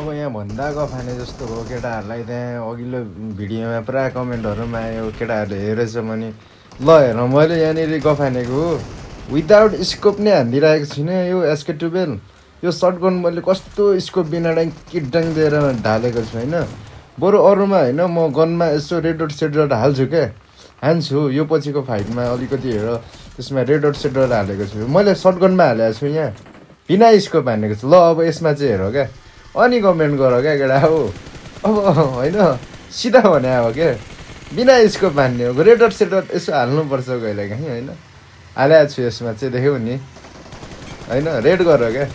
अब यहाँ भन्दा गफाने जस्तो भयो केटाहरूलाई त्यहाँ अघिल्लो भिडियोमा पुरा कमेन्टहरूमा आयो केटाहरूले हेरेछ भने ल हेर मैले यहाँनिर गफानेको विदाउट स्कोप नै हानिदिइरहेको छुइनँ यो SK12 यो सर्टगन मैले कस्तो स्कोप बिना किटाङ दिएर ढालेको छु होइन बरु अरूमा होइन म गनमा यसो रेड डट सेट डट हाल्छु क्या हान्छु यो पछिको फाइटमा अलिकति हेर त्यसमा रेड डट सेट डट हालेको छु मैले सर्टगनमा हालेको छु यहाँ बिना स्कोप हानेको छु ल अब यसमा चाहिँ हेर क्या अनि कमेन्ट गर क्या केटा हो अब होइन सिधा भने अब क्या बिना स्कोप हान्ने हो रेड डट सेट डट यसो हाल्नुपर्छ कहिले काहीँ होइन हालेको छु यसमा चाहिँ देख्यौ नि होइन रेड गर क्या